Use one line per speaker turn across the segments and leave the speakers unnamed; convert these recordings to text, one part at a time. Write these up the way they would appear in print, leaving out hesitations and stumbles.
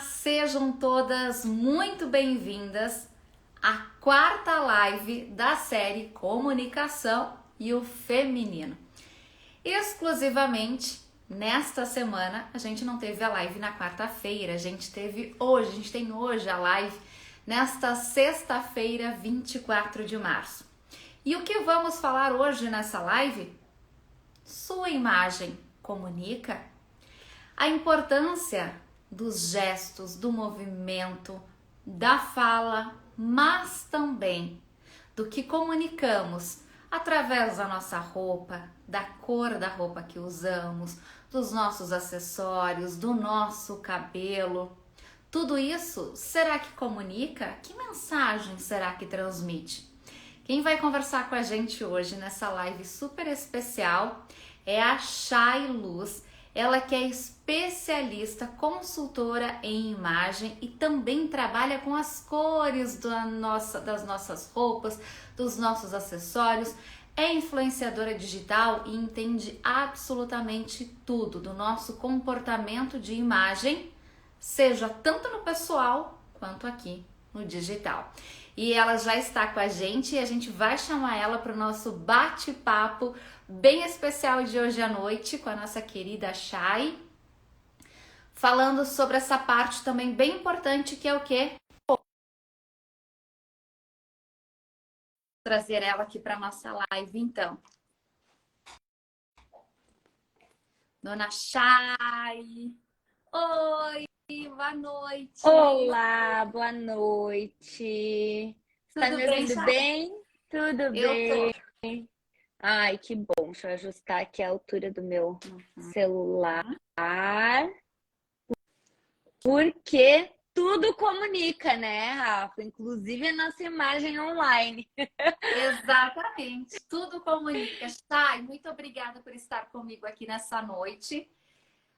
Sejam todas muito bem-vindas à quarta live da série Comunicação e o Feminino. Exclusivamente nesta semana, a gente não teve a live na quarta-feira, a gente tem hoje a live nesta sexta-feira, 24 de março. E o que vamos falar hoje nessa live? Sua imagem comunica? A importância dos gestos, do movimento, da fala, mas também do que comunicamos através da nossa roupa, da cor da roupa que usamos, dos nossos acessórios, do nosso cabelo. Tudo isso, será que comunica? Que mensagem será que transmite? Quem vai conversar com a gente hoje nessa live super especial é a Chay Luz. Ela que é especialista, consultora em imagem e também trabalha com as cores das nossas roupas, dos nossos acessórios. É influenciadora digital e entende absolutamente tudo do nosso comportamento de imagem, seja tanto no pessoal quanto aqui no digital. E ela já está com a gente e a gente vai chamar ela para o nosso bate-papo bem especial de hoje à noite com a nossa querida Chay, falando sobre essa parte também bem importante que é o quê? Trazer ela aqui para nossa live, então. Dona Chay, oi, boa noite.
Olá, boa noite. Está
Tudo
me
bem,
ouvindo
Chay?
bem? Tudo
Eu
bem.
tô.
Ai, que bom. Deixa eu ajustar aqui a altura do meu celular. Porque tudo comunica, né, Rafa? Inclusive a nossa imagem online.
Exatamente, tudo comunica. Chay, muito obrigada por estar comigo aqui nessa noite.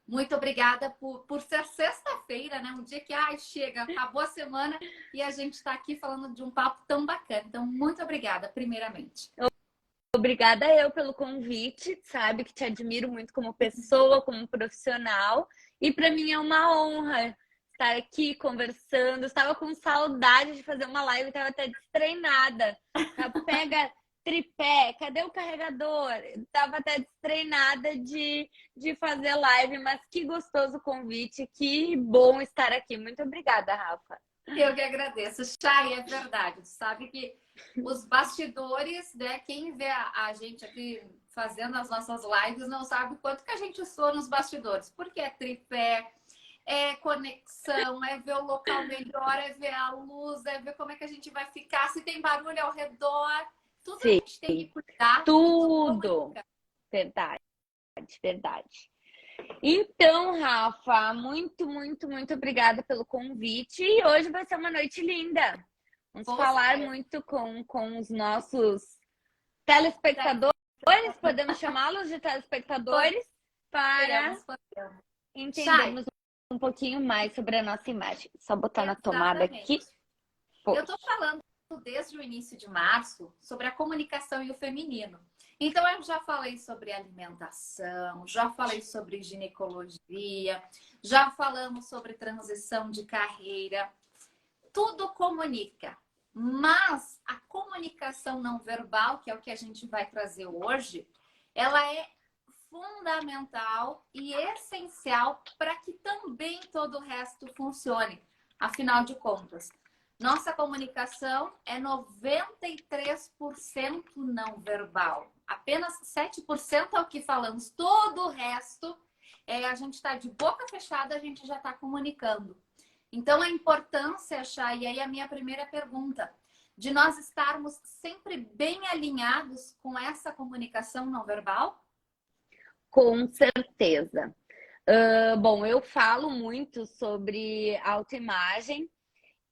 Muito obrigada por ser sexta-feira, né? Um dia que chega, acabou a semana e a gente está aqui falando de um papo tão bacana. Então, muito obrigada, primeiramente.
Obrigada eu pelo convite, sabe que te admiro muito como pessoa, como profissional, e para mim é uma honra estar aqui conversando. Estava com saudade de fazer uma live, estava até destreinada. Pega tripé, cadê o carregador? Estava até destreinada de fazer live, mas que gostoso o convite, que bom estar aqui. Muito obrigada, Rafa.
Eu que agradeço. Chay, é verdade. Tu sabe que os bastidores, né? Quem vê a gente aqui fazendo as nossas lives não sabe o quanto que a gente soa nos bastidores. Porque é tripé, é conexão, é ver o local melhor, é ver a luz, é ver como é que a gente vai ficar, se tem barulho ao redor. Tudo a
Sim,
gente tem que cuidar.
tudo. Verdade, verdade. Então, Rafa, muito obrigada pelo convite. E hoje vai ser uma noite linda. Vamos falar muito com os nossos telespectadores. Podemos chamá-los de telespectadores para entendermos um pouquinho mais sobre a nossa imagem. Só botar na tomada aqui.
Eu estou falando desde o início de março sobre a comunicação e o feminino. Então, eu já falei sobre alimentação, já falei sobre ginecologia, já falamos sobre transição de carreira. Tudo comunica, mas a comunicação não verbal, que é o que a gente vai trazer hoje, ela é fundamental e essencial para que também todo o resto funcione. Afinal de contas, nossa comunicação é 93% não verbal. Apenas 7% é o que falamos. Todo o resto, a gente está de boca fechada, a gente já está comunicando. Então, a importância, Chay, e aí a minha primeira pergunta, de nós estarmos sempre bem alinhados com essa comunicação não verbal?
Com certeza. Bom, eu falo muito sobre autoimagem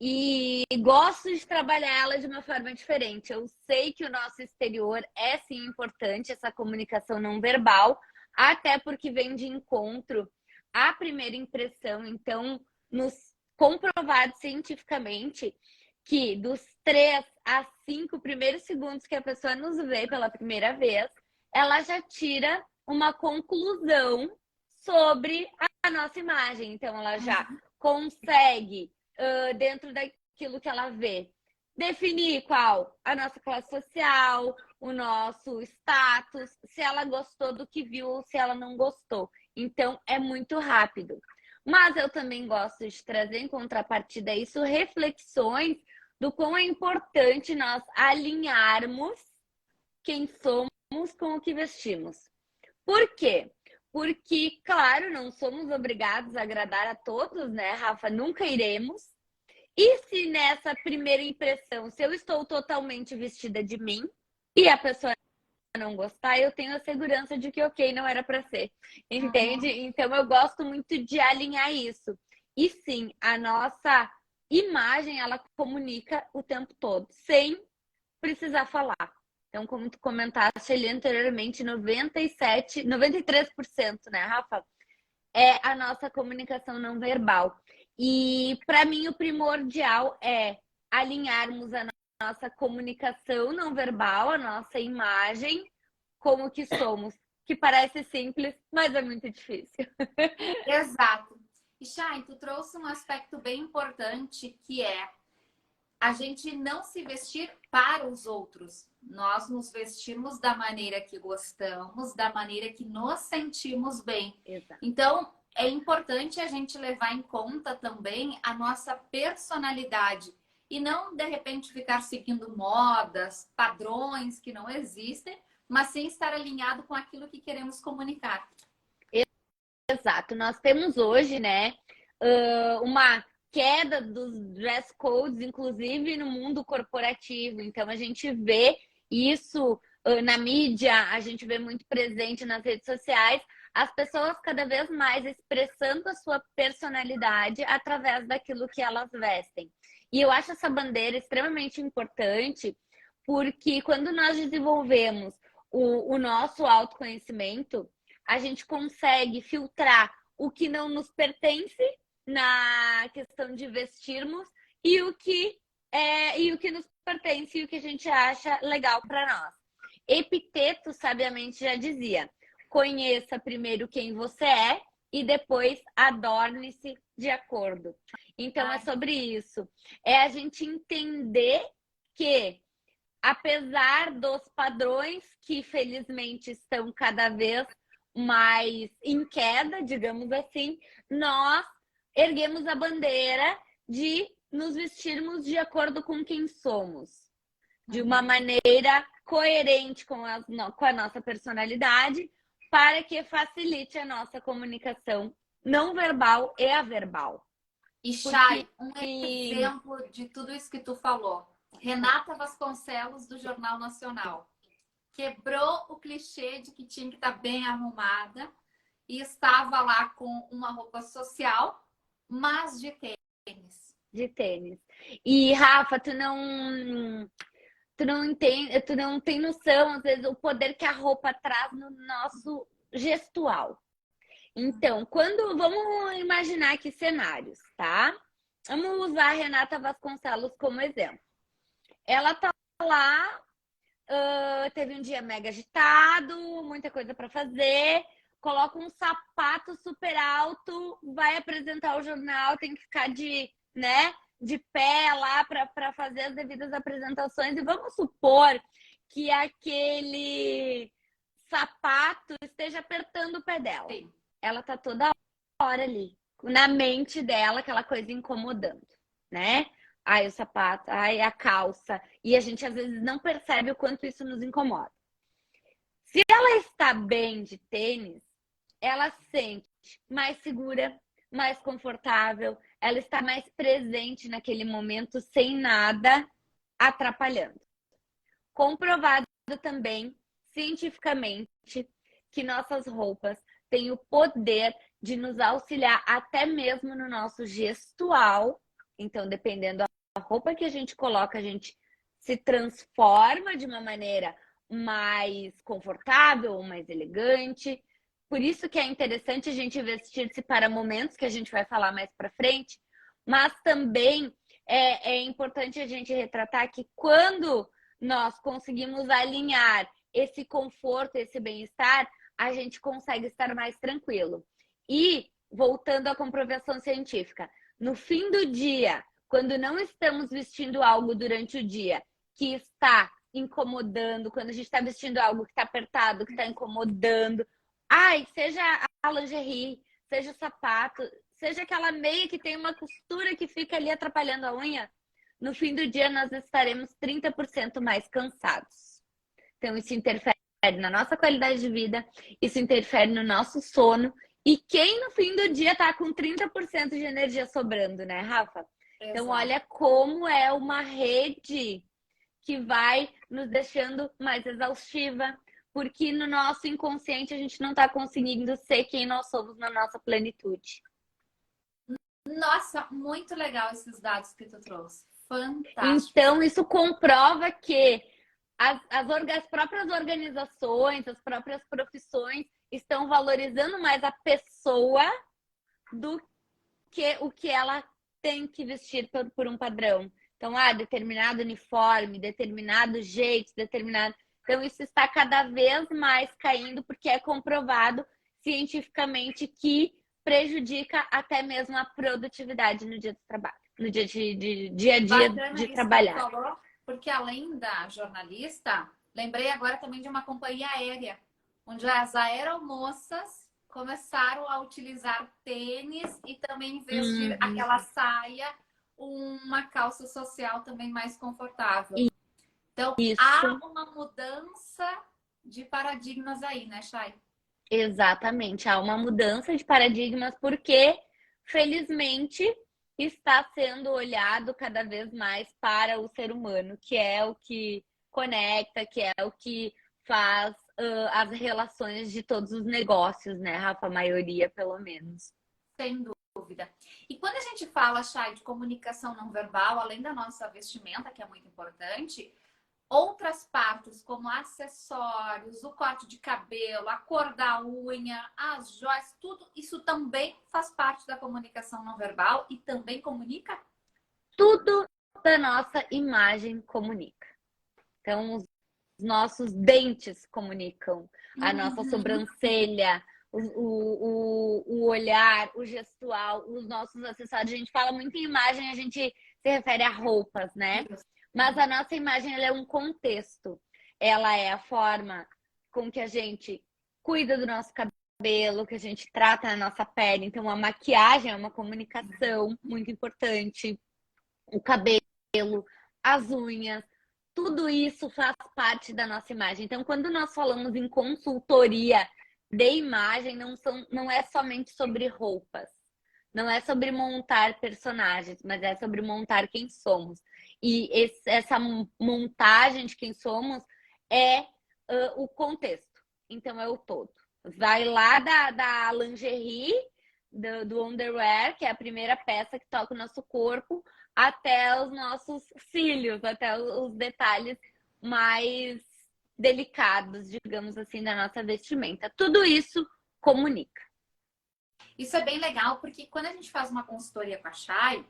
e gosto de trabalhar ela de uma forma diferente. Eu sei que o nosso exterior é sim importante, essa comunicação não verbal, até porque vem de encontro à primeira impressão. Então, nos comprovado cientificamente que dos 3 a 5 primeiros segundos que a pessoa nos vê pela primeira vez, ela já tira uma conclusão sobre a nossa imagem. Então, ela já consegue, dentro daquilo que ela vê, definir qual a nossa classe social, o nosso status, se ela gostou do que viu ou se ela não gostou. Então, é muito rápido. Mas eu também gosto de trazer em contrapartida isso reflexões do quão é importante nós alinharmos quem somos com o que vestimos. Por quê? Porque, claro, não somos obrigados a agradar a todos, né, Rafa? Nunca iremos. E se nessa primeira impressão, se eu estou totalmente vestida de mim e a pessoa não gostar, eu tenho a segurança de que, ok, não era para ser. Entende? Então, eu gosto muito de alinhar isso. E sim, a nossa imagem, ela comunica o tempo todo, sem precisar falar. Então, como tu comentaste ali anteriormente, 97, 93%, né, Rafa? É a nossa comunicação não verbal. E para mim o primordial é alinharmos a nossa comunicação não verbal, a nossa imagem, como que somos. Que parece simples, mas é muito difícil.
Exato. E Chay, tu trouxe um aspecto bem importante que é a gente não se vestir para os outros. Nós nos vestimos da maneira que gostamos, da maneira que nos sentimos bem.
Exato.
Então, é importante a gente levar em conta também a nossa personalidade e não, de repente, ficar seguindo modas, padrões que não existem, mas sim estar alinhado com aquilo que queremos comunicar.
Exato. Nós temos hoje, né, uma queda dos dress codes, inclusive no mundo corporativo. Então, a gente vê isso na mídia, a gente vê muito presente nas redes sociais, as pessoas cada vez mais expressando a sua personalidade através daquilo que elas vestem. E eu acho essa bandeira extremamente importante, porque quando nós desenvolvemos o nosso autoconhecimento, a gente consegue filtrar o que não nos pertence na questão de vestirmos e o que nos pertence e o que a gente acha legal para nós. Epiteto sabiamente já dizia: conheça primeiro quem você é e depois adorne-se de acordo. Então é sobre isso. É a gente entender que, apesar dos padrões que felizmente estão cada vez mais em queda, digamos assim, nós erguemos a bandeira de nos vestirmos de acordo com quem somos, de uma maneira coerente com a nossa personalidade, para que facilite a nossa comunicação não verbal e a verbal.
E Chay, um exemplo de tudo isso que tu falou. Renata Vasconcelos, do Jornal Nacional. Quebrou o clichê de que tinha que estar bem arrumada e estava lá com uma roupa social, mas de tênis.
De tênis. E, Rafa, tu não tem noção, às vezes, o poder que a roupa traz no nosso gestual. Então, vamos imaginar aqui cenários, tá? Vamos usar a Renata Vasconcelos como exemplo. Ela tá lá, teve um dia mega agitado, muita coisa para fazer, coloca um sapato super alto, vai apresentar o jornal, tem que ficar de pé lá para fazer as devidas apresentações. E vamos supor que aquele sapato esteja apertando o pé dela.
Sim.
Ela tá toda hora ali, na mente dela, aquela coisa incomodando, né? Ai, o sapato, ai, a calça. E a gente às vezes não percebe o quanto isso nos incomoda. Se ela está bem de tênis, ela se sente mais segura, mais confortável, ela está mais presente naquele momento sem nada atrapalhando. Comprovado também, cientificamente, que nossas roupas têm o poder de nos auxiliar até mesmo no nosso gestual. Então, dependendo da roupa que a gente coloca, a gente se transforma de uma maneira mais confortável, mais elegante. Por isso que é interessante a gente vestir-se para momentos que a gente vai falar mais para frente, mas também é importante a gente retratar que quando nós conseguimos alinhar esse conforto, esse bem-estar, a gente consegue estar mais tranquilo. E, voltando à comprovação científica, no fim do dia, quando não estamos vestindo algo durante o dia que está incomodando, quando a gente está vestindo algo que está apertado, que está incomodando, ai, seja a lingerie, seja o sapato, seja aquela meia que tem uma costura que fica ali atrapalhando a unha, no fim do dia nós estaremos 30% mais cansados. Então, isso interfere na nossa qualidade de vida, isso interfere no nosso sono. E quem no fim do dia tá com 30% de energia sobrando, né, Rafa? Então,
Exato.
olha como é uma rede que vai nos deixando mais exaustiva, porque no nosso inconsciente a gente não está conseguindo ser quem nós somos na nossa plenitude.
Nossa, muito legal esses dados que tu trouxe. Fantástico.
Então, isso comprova que as próprias organizações, as próprias profissões estão valorizando mais a pessoa do que o que ela tem que vestir por um padrão. Então, determinado uniforme, determinado jeito, determinado... Então, isso está cada vez mais caindo, porque é comprovado cientificamente que prejudica até mesmo a produtividade no dia do trabalho, no dia a dia
Bacana
de
isso
trabalhar.
que tu falou, porque além da jornalista, lembrei agora também de uma companhia aérea, onde as aeromoças começaram a utilizar tênis e também vestir aquela saia, uma calça social também mais confortável. Então,
Isso.
há uma mudança de paradigmas aí, né, Chay?
Exatamente, há uma mudança de paradigmas porque, felizmente, está sendo olhado cada vez mais para o ser humano, que é o que conecta, que é o que faz as relações de todos os negócios, né, Rafa? A maioria, pelo menos.
Sem dúvida. E quando a gente fala, Chay, de comunicação não verbal, além da nossa vestimenta, que é muito importante, outras partes, como acessórios, o corte de cabelo, a cor da unha, as joias, tudo isso também faz parte da comunicação não verbal e também comunica?
Tudo da nossa imagem comunica. Então, os nossos dentes comunicam, a nossa sobrancelha, o olhar, o gestual, os nossos acessórios. A gente fala muito em imagem, a gente se refere a roupas, né? Mas a nossa imagem ela é um contexto. Ela é a forma com que a gente cuida do nosso cabelo, que a gente trata a nossa pele. Então, a maquiagem é uma comunicação muito importante. O cabelo, as unhas, tudo isso faz parte da nossa imagem. Então, quando nós falamos em consultoria de imagem, não é somente sobre roupas. Não é sobre montar personagens, mas é sobre montar quem somos. E essa montagem de quem somos é o contexto. Então, é o todo. Vai lá da lingerie, do underwear, que é a primeira peça que toca o nosso corpo, até os nossos cílios, até os detalhes mais delicados, digamos assim, da nossa vestimenta. Tudo isso comunica.
Isso é bem legal, porque quando a gente faz uma consultoria com a Chay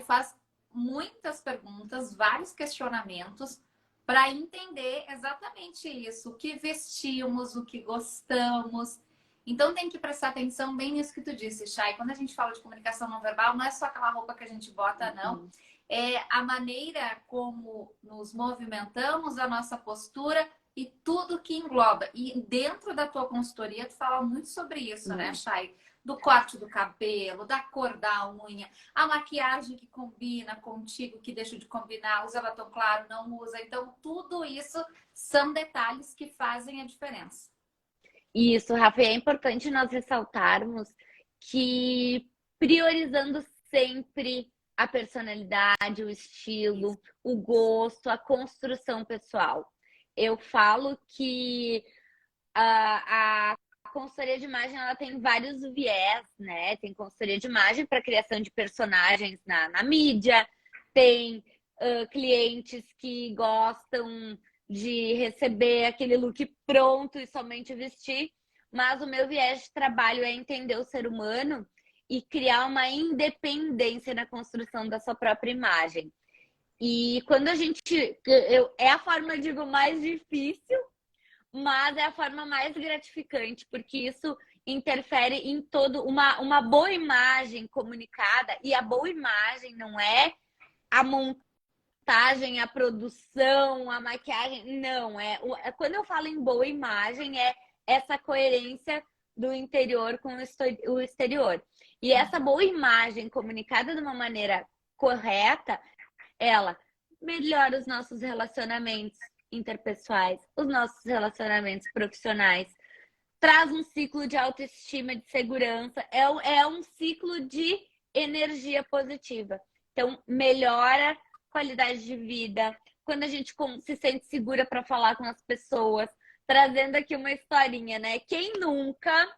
faz muitas perguntas, vários questionamentos para entender exatamente isso, o que vestimos, o que gostamos. Então tem que prestar atenção bem nisso que tu disse, Chay. Quando a gente fala de comunicação não verbal, não é só aquela roupa que a gente bota, não. É a maneira como nos movimentamos, a nossa postura e tudo que engloba. E dentro da tua consultoria, tu fala muito sobre isso, né, Chay? Do corte do cabelo, da cor da unha, a maquiagem que combina contigo, que deixa de combinar, usa batom claro, não usa. Então, tudo isso são detalhes que fazem a diferença.
Isso, Rafa, é importante nós ressaltarmos que priorizando sempre a personalidade, o estilo, o gosto, a construção pessoal. Eu falo que a consultoria de imagem ela tem vários viés, né? Tem consultoria de imagem para criação de personagens na mídia, tem clientes que gostam de receber aquele look pronto e somente vestir, mas o meu viés de trabalho é entender o ser humano e criar uma independência na construção da sua própria imagem. E quando a gente... é a forma, eu digo, mais difícil, mas é a forma mais gratificante, porque isso interfere em todo uma boa imagem comunicada. E a boa imagem não é a montagem, a produção, a maquiagem, não. Quando eu falo em boa imagem, é essa coerência do interior com o exterior. E essa boa imagem comunicada de uma maneira correta, ela melhora os nossos relacionamentos interpessoais, os nossos relacionamentos profissionais, traz um ciclo de autoestima, de segurança, é um ciclo de energia positiva. Então, melhora a qualidade de vida, quando a gente se sente segura para falar com as pessoas, trazendo aqui uma historinha, né? Quem nunca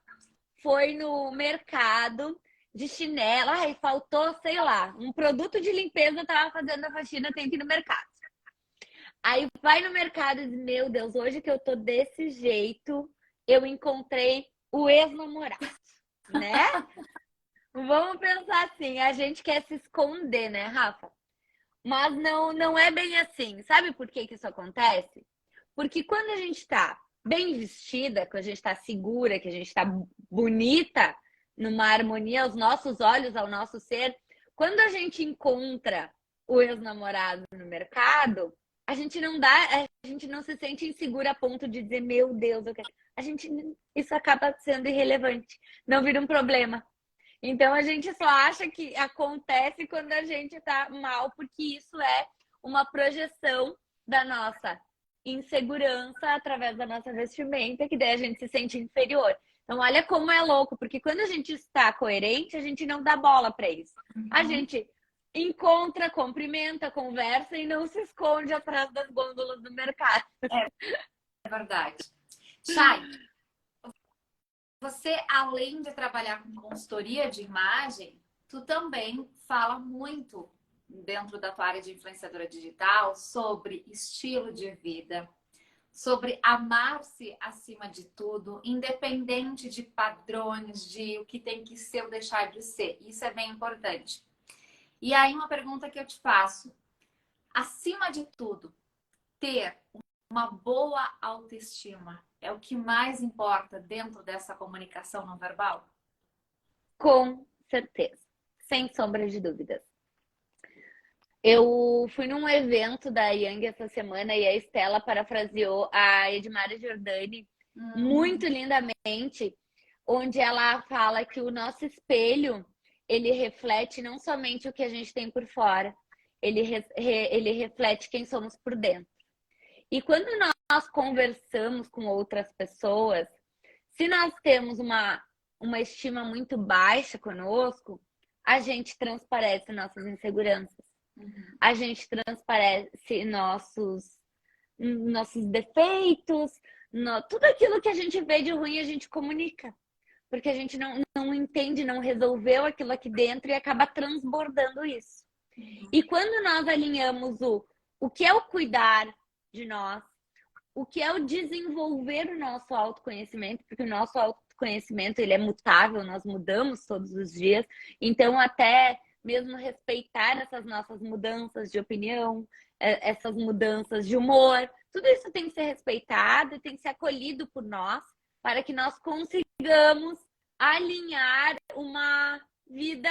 foi no mercado de chinelo, ai, faltou, sei lá, um produto de limpeza, tava fazendo a faxina, tem que ir no mercado. Aí vai no mercado e diz, meu Deus, hoje que eu tô desse jeito, eu encontrei o ex-namorado, né? Vamos pensar assim, a gente quer se esconder, né, Rafa? Mas não é bem assim. Sabe por que isso acontece? Porque quando a gente tá bem vestida, que a gente tá segura, que a gente tá bonita, numa harmonia aos nossos olhos, ao nosso ser, quando a gente encontra o ex-namorado no mercado, a gente não se sente insegura a ponto de dizer, meu Deus, isso acaba sendo irrelevante, não vira um problema. Então a gente só acha que acontece quando a gente tá mal, porque isso é uma projeção da nossa insegurança através da nossa vestimenta, que daí a gente se sente inferior. Então olha como é louco, porque quando a gente está coerente, a gente não dá bola para isso. A gente encontra, cumprimenta, conversa e não se esconde atrás das gôndolas do mercado.
É verdade. Chay, você, além de trabalhar com consultoria de imagem, tu também fala muito dentro da tua área de influenciadora digital sobre estilo de vida, sobre amar-se acima de tudo, independente de padrões, de o que tem que ser ou deixar de ser. Isso é bem importante. E aí uma pergunta que eu te faço. Acima de tudo, ter uma boa autoestima é o que mais importa dentro dessa comunicação não verbal?
Com certeza, sem sombra de dúvidas. Eu fui num evento da Yang essa semana e a Estela parafraseou a Edmara Giordani muito lindamente, onde ela fala que o nosso espelho, ele reflete não somente o que a gente tem por fora, ele reflete quem somos por dentro. E quando nós conversamos com outras pessoas, se nós temos uma estima muito baixa conosco, a gente transparece nossas inseguranças. A gente transparece nossos defeitos, tudo aquilo que a gente vê de ruim a gente comunica. Porque a gente não entende, não resolveu aquilo aqui dentro e acaba transbordando isso. E quando nós alinhamos o que é o cuidar de nós, o que é o desenvolver o nosso autoconhecimento, porque o nosso autoconhecimento ele é mutável, nós mudamos todos os dias, então até mesmo respeitar essas nossas mudanças de opinião, essas mudanças de humor, tudo isso tem que ser respeitado e tem que ser acolhido por nós, para que nós consigamos alinhar uma vida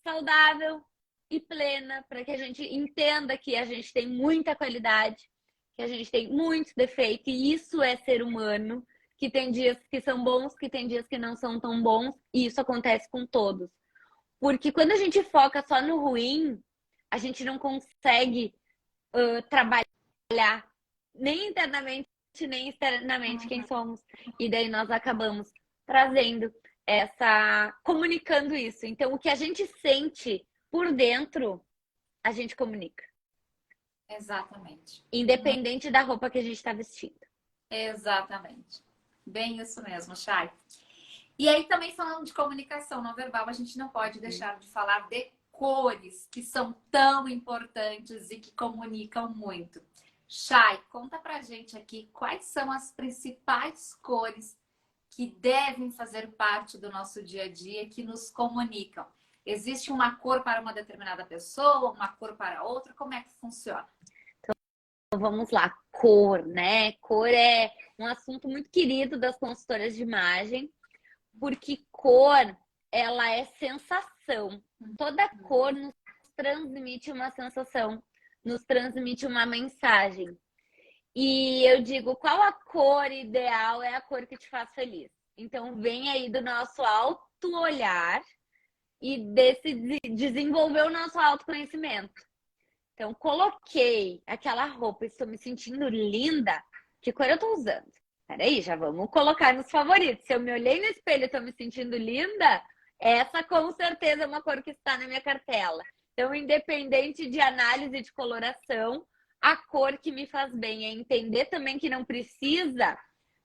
saudável e plena, para que a gente entenda que a gente tem muita qualidade, que a gente tem muitos defeitos, e isso é ser humano, que tem dias que são bons, que tem dias que não são tão bons, e isso acontece com todos. Porque quando a gente foca só no ruim, a gente não consegue trabalhar nem internamente, nem externamente quem somos. E daí nós acabamos trazendo comunicando isso. Então, o que a gente sente por dentro, a gente comunica.
Exatamente.
Independente da roupa que a gente está vestindo.
Exatamente. Bem isso mesmo, Chay. E aí também falando de comunicação não verbal, a gente não pode deixar de falar de cores, que são tão importantes e que comunicam muito. Chay, conta pra gente aqui quais são as principais cores que devem fazer parte do nosso dia a dia, que nos comunicam. Existe uma cor para uma determinada pessoa, uma cor para outra? Como é que funciona?
Então vamos lá, cor, né? Cor é um assunto muito querido das consultoras de imagem, porque cor, ela é sensação. Toda cor nos transmite uma sensação, nos transmite uma mensagem. E eu digo, qual a cor ideal é a cor que te faz feliz? Então, vem aí do nosso auto-olhar e desenvolver o nosso autoconhecimento. Então, coloquei aquela roupa, estou me sentindo linda. Que cor eu estou usando? Peraí, já vamos colocar nos favoritos. Se eu me olhei no espelho e estou me sentindo linda, essa com certeza é uma cor que está na minha cartela. Então, independente de análise de coloração, a cor que me faz bem é entender também que não precisa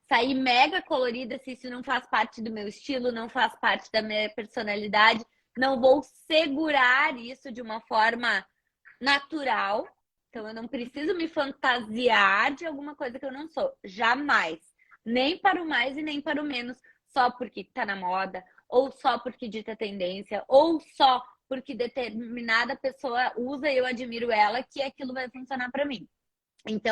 sair mega colorida se isso não faz parte do meu estilo, não faz parte da minha personalidade. Não vou segurar isso de uma forma natural. Então, eu não preciso me fantasiar de alguma coisa que eu não sou. Jamais. Nem para o mais e nem para o menos. Só porque tá na moda, ou só porque dita tendência, ou só porque determinada pessoa usa e eu admiro ela, que aquilo vai funcionar para mim. Então,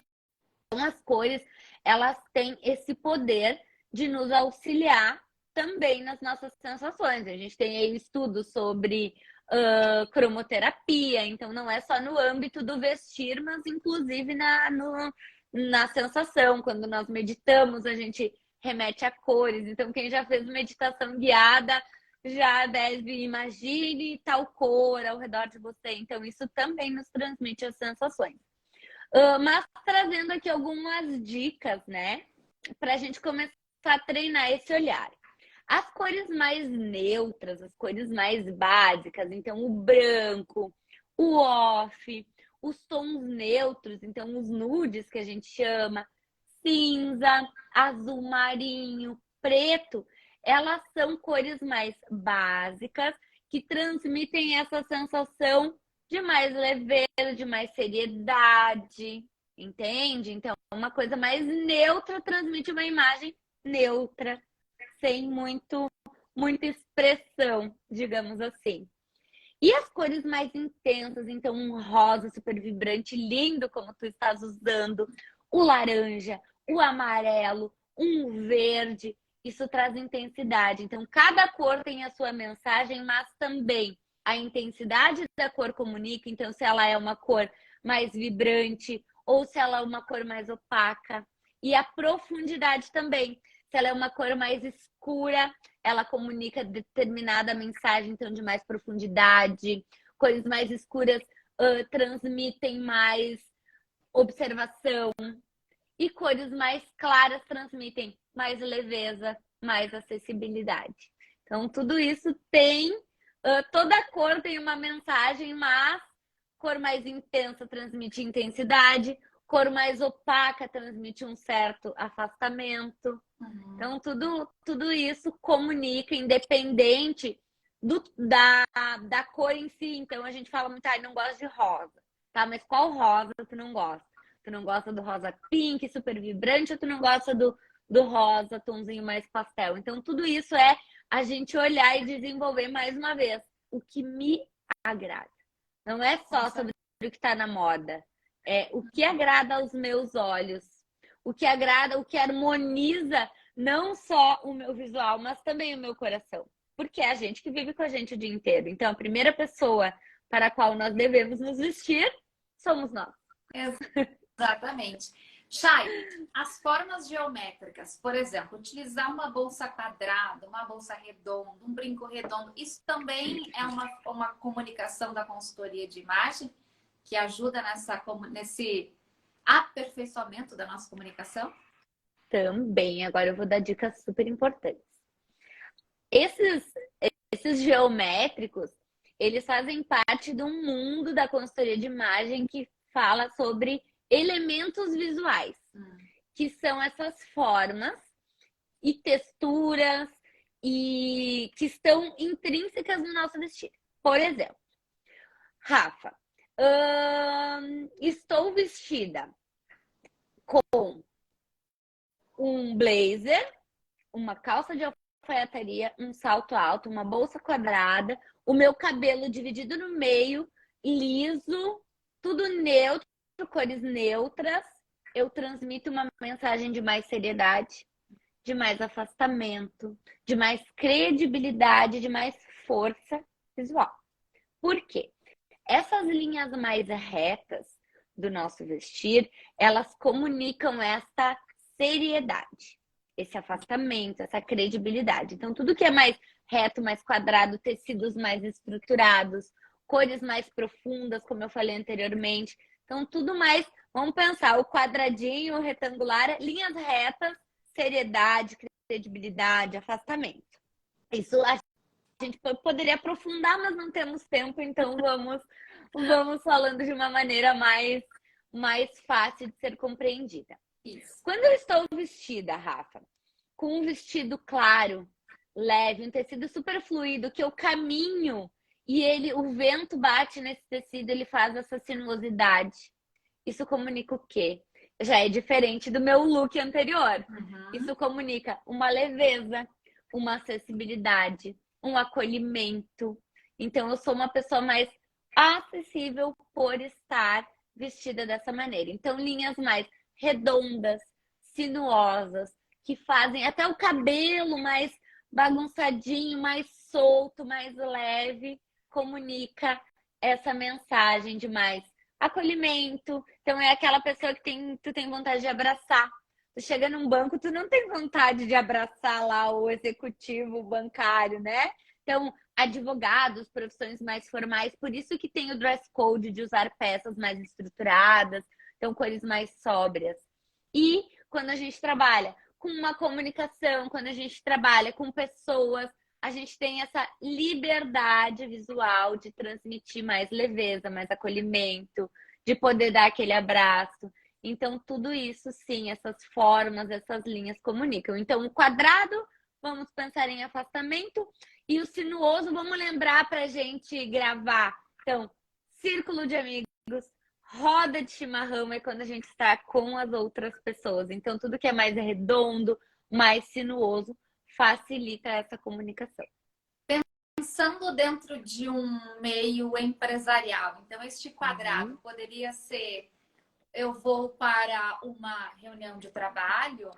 as cores, elas têm esse poder de nos auxiliar também nas nossas sensações. A gente tem aí estudos sobre cromoterapia, então não é só no âmbito do vestir, mas inclusive na sensação. Quando nós meditamos, a gente remete a cores. Então, quem já fez meditação guiada já deve imagine tal cor ao redor de você. Então, isso também nos transmite as sensações. Mas trazendo aqui algumas dicas, né? Para a gente começar a treinar esse olhar. As cores mais neutras, as cores mais básicas, então o branco, o off, os tons neutros, então os nudes que a gente chama, cinza, azul marinho, preto, elas são cores mais básicas que transmitem essa sensação de mais leveza, de mais seriedade, entende? Então, uma coisa mais neutra transmite uma imagem neutra, sem muita expressão, digamos assim. E as cores mais intensas, então um rosa super vibrante, lindo como tu estás usando, o laranja, o amarelo, um verde, isso traz intensidade. Então, cada cor tem a sua mensagem, mas também a intensidade da cor comunica. Então, se ela é uma cor mais vibrante ou se ela é uma cor mais opaca. E a profundidade também. Se ela é uma cor mais escura, ela comunica determinada mensagem, então de mais profundidade. Cores mais escuras transmitem mais observação. E cores mais claras transmitem mais leveza, mais acessibilidade. Então, tudo isso tem... toda cor tem uma mensagem, mas cor mais intensa transmite intensidade, cor mais opaca transmite um certo afastamento. Então, tudo isso comunica, independente da cor em si. Então, a gente fala muito, não gosto de rosa, tá? Mas qual rosa tu não gosta? Tu não gosta do rosa pink, super vibrante, ou tu não gosta do rosa, tomzinho mais pastel? Então, tudo isso é a gente olhar e desenvolver mais uma vez o que me agrada. Não é só sobre o que está na moda. É o que agrada aos meus olhos. O que agrada, o que harmoniza não só o meu visual, mas também o meu coração. Porque é a gente que vive com a gente o dia inteiro. Então, a primeira pessoa para a qual nós devemos nos vestir somos nós.
Exatamente. Chay, as formas geométricas, por exemplo, utilizar uma bolsa quadrada, uma bolsa redonda, um brinco redondo, isso também é uma comunicação da consultoria de imagem que ajuda nesse aperfeiçoamento da nossa comunicação?
Também. Agora eu vou dar dicas super importantes. Esses geométricos, eles fazem parte de um mundo da consultoria de imagem que fala sobre elementos visuais, que são essas formas e texturas e que estão intrínsecas no nosso vestido. Por exemplo, Rafa, estou vestida com um blazer, uma calça de alfaiataria, um salto alto, uma bolsa quadrada, o meu cabelo dividido no meio, liso, tudo neutro, cores neutras. Eu transmito uma mensagem de mais seriedade, de mais afastamento, de mais credibilidade, de mais força visual. Por quê? Essas linhas mais retas do nosso vestir, elas comunicam essa seriedade, esse afastamento, essa credibilidade. Então, tudo que é mais reto, mais quadrado, tecidos mais estruturados, cores mais profundas, como eu falei anteriormente. Então, tudo mais, vamos pensar, o quadradinho, o retangular, linhas retas, seriedade, credibilidade, afastamento. Isso a gente poderia aprofundar, mas não temos tempo, então vamos falando de uma maneira mais fácil de ser compreendida.
Isso.
Quando eu estou vestida, Rafa, com um vestido claro, leve, um tecido super fluido, que eu caminho e o vento bate nesse tecido, ele faz essa sinuosidade. Isso comunica o quê? Já é diferente do meu look anterior. Isso comunica uma leveza, uma acessibilidade, um acolhimento. Então, eu sou uma pessoa mais acessível por estar vestida dessa maneira. Então, linhas mais redondas, sinuosas, que fazem até o cabelo mais bagunçadinho, mais solto, mais leve, comunica essa mensagem de mais acolhimento. Então, é aquela pessoa que tu tem vontade de abraçar. Tu chega num banco, tu não tem vontade de abraçar lá o executivo bancário, né? Então, advogados, profissões mais formais, por isso que tem o dress code de usar peças mais estruturadas, então cores mais sóbrias. E quando a gente trabalha com uma comunicação, quando a gente trabalha com pessoas, a gente tem essa liberdade visual de transmitir mais leveza, mais acolhimento, de poder dar aquele abraço. Então, tudo isso, sim, essas formas, essas linhas comunicam. Então, o quadrado, vamos pensar em afastamento. E o sinuoso, vamos lembrar para a gente gravar. Então, círculo de amigos, roda de chimarrão é quando a gente está com as outras pessoas. Então, tudo que é mais redondo, mais sinuoso, facilita essa comunicação.
Pensando dentro de um meio empresarial, então este quadrado poderia ser: eu vou para uma reunião de trabalho,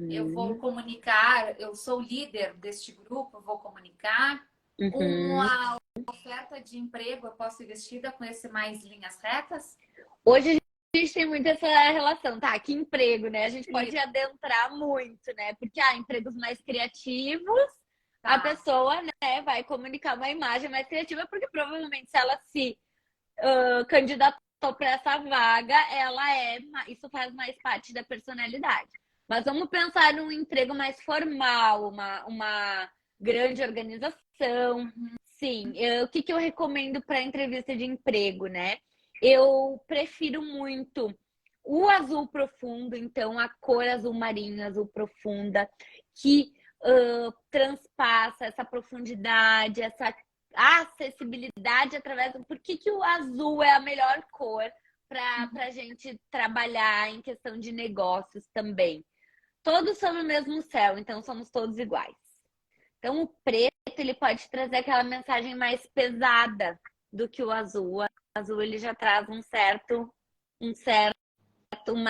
eu vou comunicar, eu sou líder deste grupo, eu vou comunicar. Uma oferta de emprego, eu posso ir vestida com esse mais linhas retas?
Hoje a gente tem muito essa relação, tá? Que emprego, né? A gente pode adentrar muito, né? Porque empregos mais criativos, a pessoa, né, vai comunicar uma imagem mais criativa, porque provavelmente se ela se candidatou para essa vaga, isso faz mais parte da personalidade. Mas vamos pensar num emprego mais formal, uma grande organização. Sim, o que eu recomendo para entrevista de emprego, né? Eu prefiro muito o azul profundo, então a cor azul marinho, azul profunda, que transpassa essa profundidade, essa acessibilidade através do... Por que o azul é a melhor cor para a gente trabalhar em questão de negócios também? Todos são no mesmo céu, então somos todos iguais. Então o preto, ele pode trazer aquela mensagem mais pesada do que o azul. O azul, ele já traz uma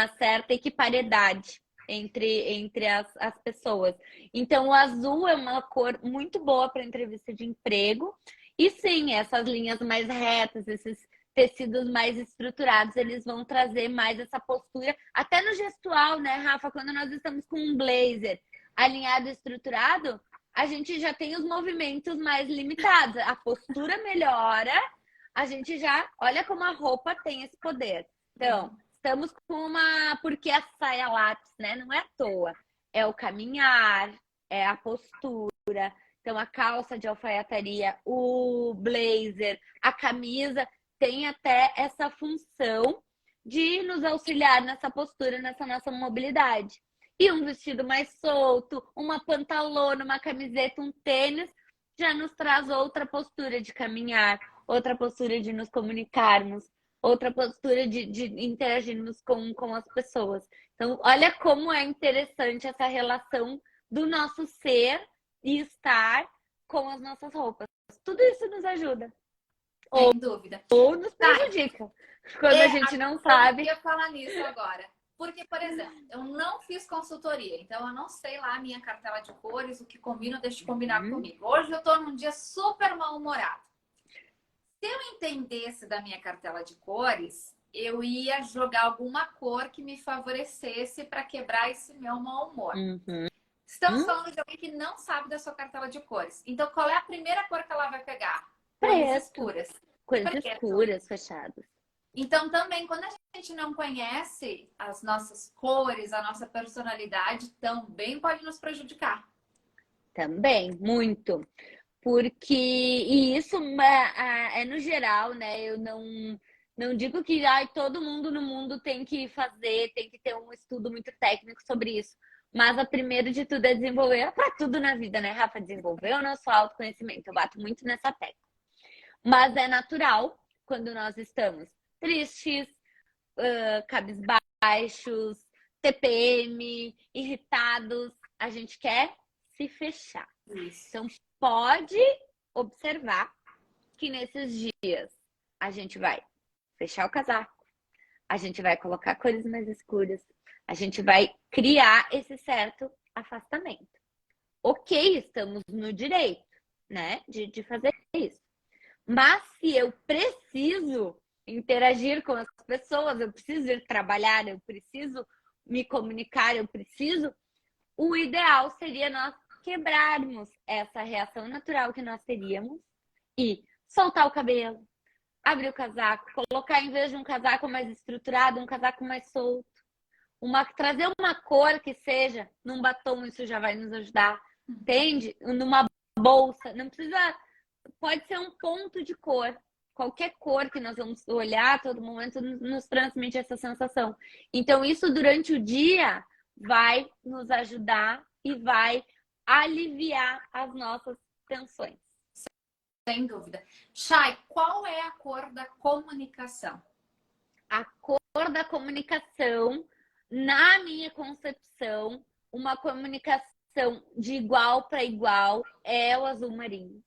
certa equipariedade entre as pessoas. Então, o azul é uma cor muito boa para entrevista de emprego. E sim, essas linhas mais retas, esses tecidos mais estruturados, eles vão trazer mais essa postura. Até no gestual, né, Rafa? Quando nós estamos com um blazer alinhado e estruturado, a gente já tem os movimentos mais limitados. A postura melhora, a gente já... Olha como a roupa tem esse poder. Então... Estamos com porque a saia lápis, né? Não é à toa. É o caminhar, é a postura. Então, a calça de alfaiataria, o blazer, a camisa tem até essa função de nos auxiliar nessa postura, nessa nossa mobilidade. E um vestido mais solto, uma pantalona, uma camiseta, um tênis, já nos traz outra postura de caminhar, outra postura de nos comunicarmos, outra postura de interagirmos com as pessoas. Então, olha como é interessante essa relação do nosso ser e estar com as nossas roupas. Tudo isso nos ajuda.
Sem dúvida.
Ou nos prejudica. Quando a gente não sabe.
Eu ia falar nisso agora. Porque, por exemplo, eu não fiz consultoria, então eu não sei lá a minha cartela de cores, o que combina ou deixa de combinar comigo. Hoje eu tô num dia super mal-humorado. Se eu entendesse da minha cartela de cores, eu ia jogar alguma cor que me favorecesse para quebrar esse meu mau humor. Estamos falando de alguém que não sabe da sua cartela de cores. Então, qual é a primeira cor que ela vai pegar? Cores
Preto.
escuras.
Cores
Preto.
escuras, fechadas.
Então, também, quando a gente não conhece as nossas cores, a nossa personalidade, também pode nos prejudicar.
Também, muito. Porque, e isso é no geral, né? Eu não digo que todo mundo no mundo tem que fazer, tem que ter um estudo muito técnico sobre isso. Mas a primeiro de tudo é desenvolver, para tudo na vida, né, Rafa? Desenvolver o nosso autoconhecimento. Eu bato muito nessa tecla. Mas é natural quando nós estamos tristes, cabisbaixos, TPM, irritados, a gente quer se fechar.
Isso.
Então, pode observar que nesses dias a gente vai fechar o casaco, a gente vai colocar cores mais escuras, a gente vai criar esse certo afastamento. Ok, estamos no direito, né, de fazer isso. Mas se eu preciso interagir com as pessoas, eu preciso ir trabalhar, eu preciso me comunicar, o ideal seria nós quebrarmos essa reação natural que nós teríamos e soltar o cabelo, abrir o casaco, colocar em vez de um casaco mais estruturado, um casaco mais solto, trazer uma cor que seja, num batom, isso já vai nos ajudar, entende? Numa bolsa, não precisa, pode ser um ponto de cor. Qualquer cor que nós vamos olhar a todo momento nos transmite essa sensação. Então, isso durante o dia vai nos ajudar e vai aliviar as nossas tensões.
Sem dúvida. Chay, qual é a cor da comunicação?
A cor da comunicação, na minha concepção, uma comunicação de igual para igual é o azul marinho.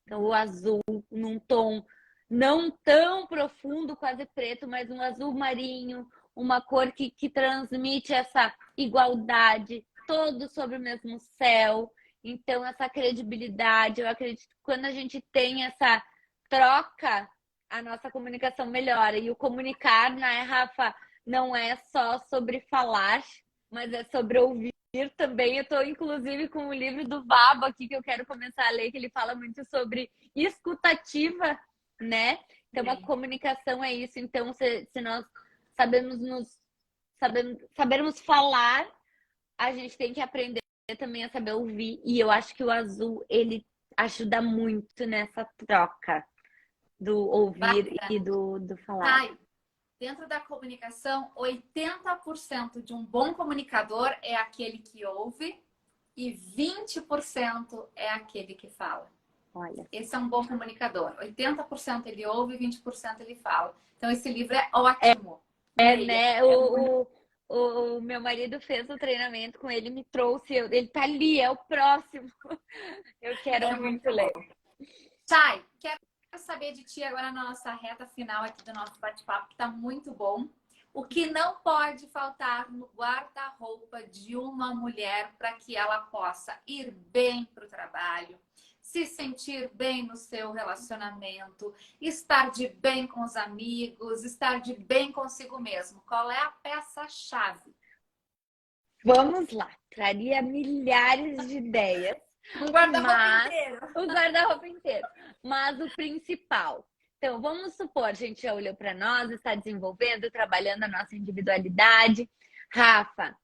Então, o azul num tom não tão profundo, quase preto, mas um azul marinho, uma cor que transmite essa igualdade, todos sobre o mesmo céu. Então, essa credibilidade, eu acredito que quando a gente tem essa troca, a nossa comunicação melhora. E o comunicar, né, Rafa, não é só sobre falar, mas é sobre ouvir também. Eu estou, inclusive, com o livro do Babo aqui, que eu quero começar a ler, que ele fala muito sobre escutativa, né? Então, a comunicação é isso. Então, se nós sabermos falar, a gente tem que aprender também a saber ouvir. E eu acho que o azul, ele ajuda muito nessa troca do ouvir e do falar.
Chay, dentro da comunicação, 80% de um bom comunicador é aquele que ouve e 20% é aquele que fala.
Olha.
Esse é um bom comunicador. 80% ele ouve e 20% ele fala. Então, esse livro é ótimo.
Né? O meu marido fez o treinamento com ele, me trouxe. Ele tá ali, é o próximo. Eu quero muito ler.
Chay, quero saber de ti agora na nossa reta final aqui do nosso bate-papo, que tá muito bom. O que não pode faltar no guarda-roupa de uma mulher para que ela possa ir bem para o trabalho, se sentir bem no seu relacionamento, estar de bem com os amigos, estar de bem consigo mesmo? Qual é a peça-chave?
Vamos lá. Traria milhares de ideias.
Um guarda-roupa inteiro.
O guarda-roupa inteiro. Mas o principal. Então, vamos supor, a gente já olhou para nós, está desenvolvendo, trabalhando a nossa individualidade. Rafa,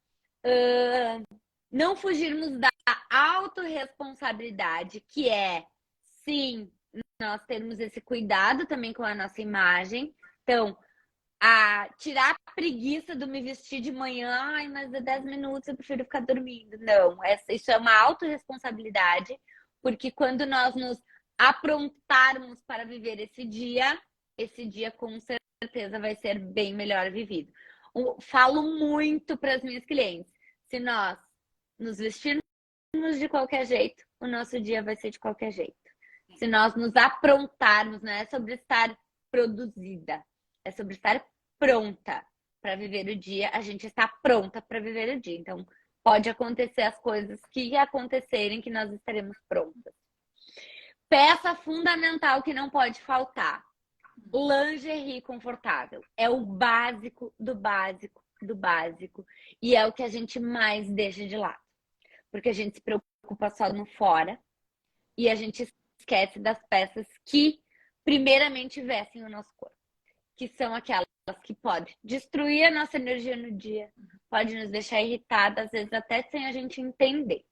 não fugirmos da autorresponsabilidade, que é, sim, nós termos esse cuidado também com a nossa imagem. Então, tirar a preguiça do me vestir de manhã, ai, mas é 10 minutos, eu prefiro ficar dormindo. Não, isso é uma autorresponsabilidade, porque quando nós nos aprontarmos para viver esse dia com certeza vai ser bem melhor vivido. Falo muito para as minhas clientes, se nós nos vestirmos de qualquer jeito, o nosso dia vai ser de qualquer jeito. Se nós nos aprontarmos, não é sobre estar produzida, é sobre estar pronta. para viver o dia, a gente está pronta para viver o dia. Então, pode acontecer as coisas que acontecerem, que nós estaremos prontas. Peça fundamental que não pode faltar: lingerie confortável. É o básico do básico do básico. E é o que a gente mais deixa de lado. Porque a gente se preocupa só no fora e a gente esquece das peças que primeiramente vestem o nosso corpo. Que são aquelas que podem destruir a nossa energia no dia, pode nos deixar irritada, às vezes até sem a gente entender.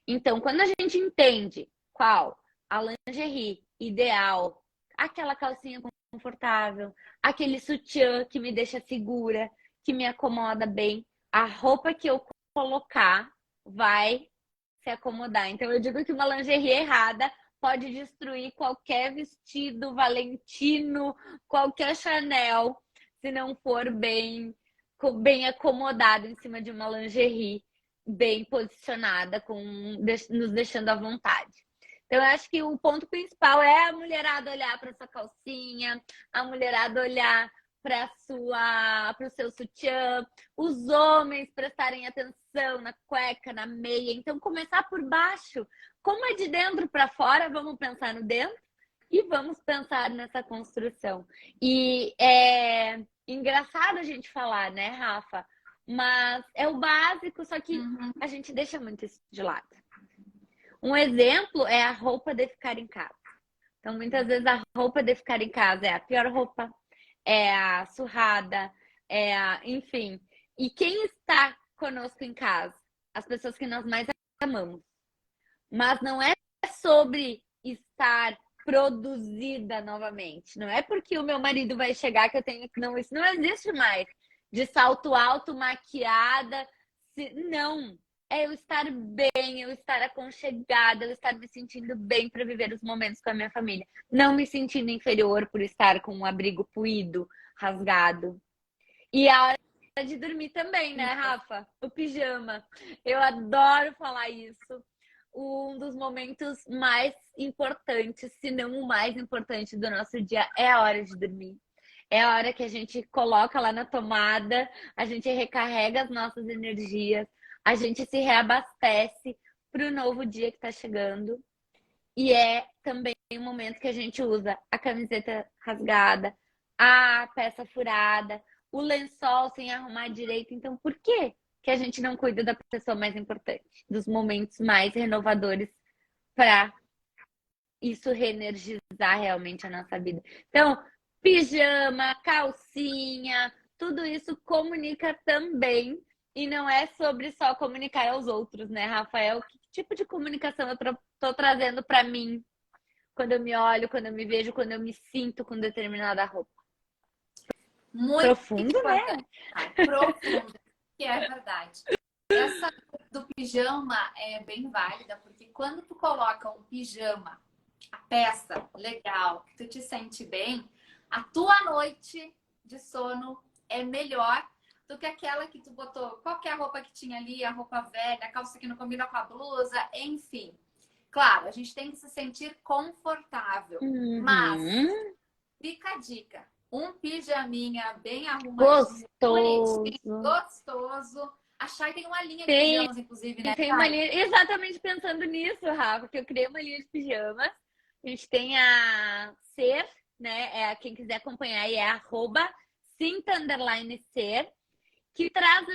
Então, quando a gente entende qual a lingerie ideal, aquela calcinha confortável, aquele sutiã que me deixa segura, que me acomoda bem, a roupa que eu colocar vai se acomodar. Então, eu digo que uma lingerie errada pode destruir qualquer vestido Valentino, qualquer Chanel, se não for bem acomodado em cima de uma lingerie bem posicionada, nos deixando à vontade. Então, eu acho que o ponto principal é a mulherada olhar para sua calcinha, a mulherada olhar para o seu sutiã, os homens prestarem atenção na cueca, na meia. Então, começar por baixo. Como é de dentro para fora, vamos pensar no dentro e vamos pensar nessa construção. E é engraçado a gente falar, né, Rafa? Mas é o básico, só que a gente deixa muito isso de lado. Um exemplo é a roupa de ficar em casa. Então, muitas vezes a roupa de ficar em casa é a pior roupa, é a surrada, enfim. E quem está conosco em casa? As pessoas que nós mais amamos. Mas não é sobre estar produzida novamente. Não é porque o meu marido vai chegar que eu tenho que... Não, isso não existe mais. De salto alto, maquiada. Não. É eu estar bem, eu estar aconchegada, eu estar me sentindo bem para viver os momentos com a minha família. Não me sentindo inferior por estar com um abrigo puído, rasgado. E a hora de dormir também, né, Rafa? O pijama. Eu adoro falar isso. Um dos momentos mais importantes, se não o mais importante do nosso dia, é a hora de dormir. É a hora que a gente coloca lá na tomada, a gente recarrega as nossas energias, a gente se reabastece para o novo dia que está chegando. E é também o momento que a gente usa a camiseta rasgada, a peça furada, o lençol sem arrumar direito. Então, por que a gente não cuida da pessoa mais importante? Dos momentos mais renovadores para isso reenergizar realmente a nossa vida. Então, pijama, calcinha, tudo isso comunica também. E não é sobre só comunicar aos outros, né, Rafael? Que tipo de comunicação eu tô trazendo para mim quando eu me olho, quando eu me vejo, quando eu me sinto com determinada roupa?
Muito
profundo, né?
Profundo, que é verdade. Essa do pijama é bem válida, porque quando tu coloca um pijama, a peça legal, que tu te sente bem, a tua noite de sono é melhor do que aquela que tu botou qualquer roupa que tinha ali, a roupa velha, a calça que não combina com a blusa, enfim. Claro, a gente tem que se sentir confortável, mas fica a dica. Um pijaminha bem arrumadinho, bonitinho, gostoso. A Chay tem uma linha de pijamas, inclusive, né?
Tem uma linha, exatamente pensando nisso, Rafa, porque eu criei uma linha de pijamas. A gente tem a Ser, né? Quem quiser acompanhar aí é @sinta_ser, que traz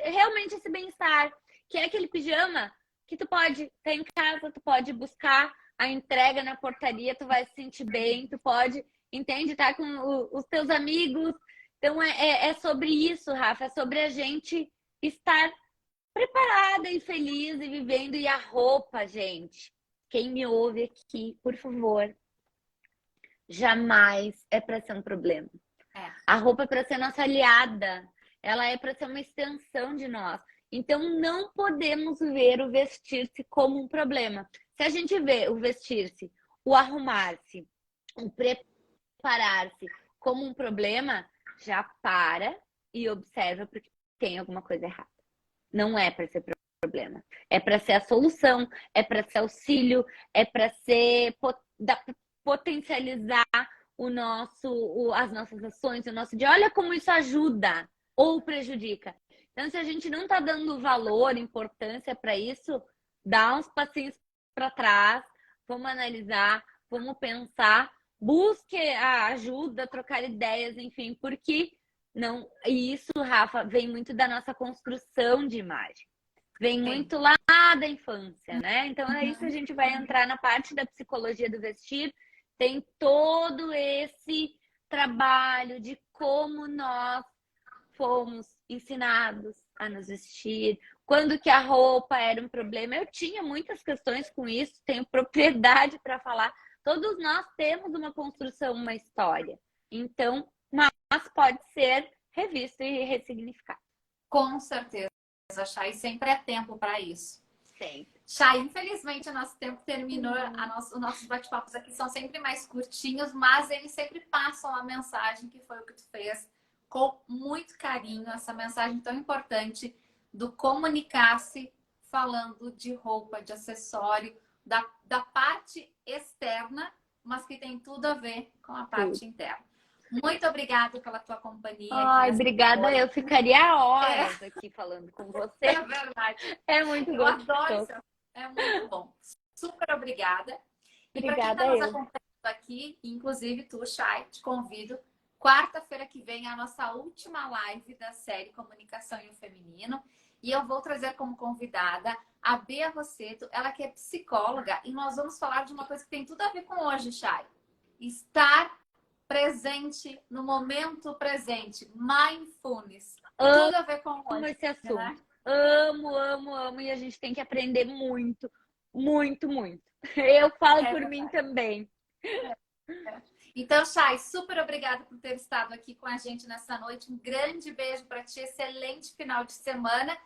realmente esse bem-estar, que é aquele pijama que tu pode estar em casa, tu pode buscar a entrega na portaria, tu vai se sentir bem, tu pode, entende, tá com os teus amigos. Então é sobre isso, Rafa, é sobre a gente estar preparada e feliz e vivendo. E a roupa, gente, quem me ouve aqui, por favor, jamais é para ser um problema. A roupa é para ser nossa aliada, ela é para ser uma extensão de nós. Então não podemos ver o vestir-se como um problema. Se a gente vê o vestir-se, o arrumar-se, o preparar-se como um problema, já para e observa, porque tem alguma coisa errada. Não é para ser problema. É para ser a solução, é para ser auxílio, é para ser potencializar as nossas ações, o nosso dia. Olha como isso ajuda ou prejudica. Então, se a gente não está dando valor, importância para isso, dá uns passinhos para trás, vamos analisar, vamos pensar, busque a ajuda, trocar ideias, enfim, porque não. E isso, Rafa, vem muito da nossa construção de imagem. Vem muito lá da infância, né? Então é isso, a gente vai entrar na parte da psicologia do vestir. Tem todo esse trabalho de como nós fomos ensinados a nos vestir, quando que a roupa era um problema. Eu tinha muitas questões com isso, tenho propriedade para falar. Todos nós temos uma construção, uma história. Então, mas pode ser revisto e ressignificado.
Com certeza, Chay, sempre é tempo para isso.
Sempre.
Chay, infelizmente o nosso tempo terminou. Os nossos bate-papos aqui são sempre mais curtinhos, mas eles sempre passam a mensagem, que foi o que tu fez com muito carinho, essa mensagem tão importante do comunicar-se falando de roupa, de acessório, da parte externa, mas que tem tudo a ver com a parte interna. Muito obrigada pela tua companhia.
Ai, obrigada. Eu ficaria horas aqui falando com você.
É verdade.
É muito
Eu
gostoso.
adoro isso. É muito bom. Super obrigada. E para quem
Obrigada
está nos
eu.
acompanhando aqui, inclusive tu, Chay, te convido. Quarta-feira que vem é a nossa última live da série Comunicação e o Feminino. E eu vou trazer como convidada a Bea Rosseto, ela que é psicóloga. E nós vamos falar de uma coisa que tem tudo a ver com hoje, Chay. Estar presente no momento presente. Mindfulness. Tudo a ver com hoje.
Amo esse assunto.
Né?
Amo, amo, amo. E a gente tem que aprender muito, muito, muito. Eu falo por
verdade.
mim também.
Então, Chay, super obrigada por ter estado aqui com a gente nessa noite. Um grande beijo para ti, excelente final de semana.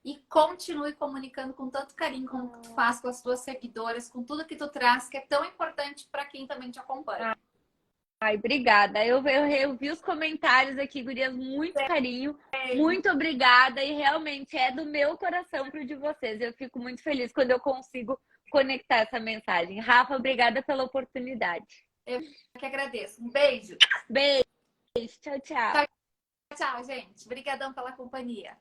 E continue comunicando com tanto carinho como tu faz com as tuas seguidoras, com tudo que tu traz, que é tão importante para quem também te acompanha.
Ai, obrigada. Eu vi os comentários aqui, gurias, muito carinho. Muito obrigada. E realmente é do meu coração pro de vocês. Eu fico muito feliz quando eu consigo conectar essa mensagem. Rafa, obrigada pela oportunidade.
Eu que agradeço. Um beijo.
Beijo. Tchau, tchau.
Tchau, gente. Obrigadão pela companhia.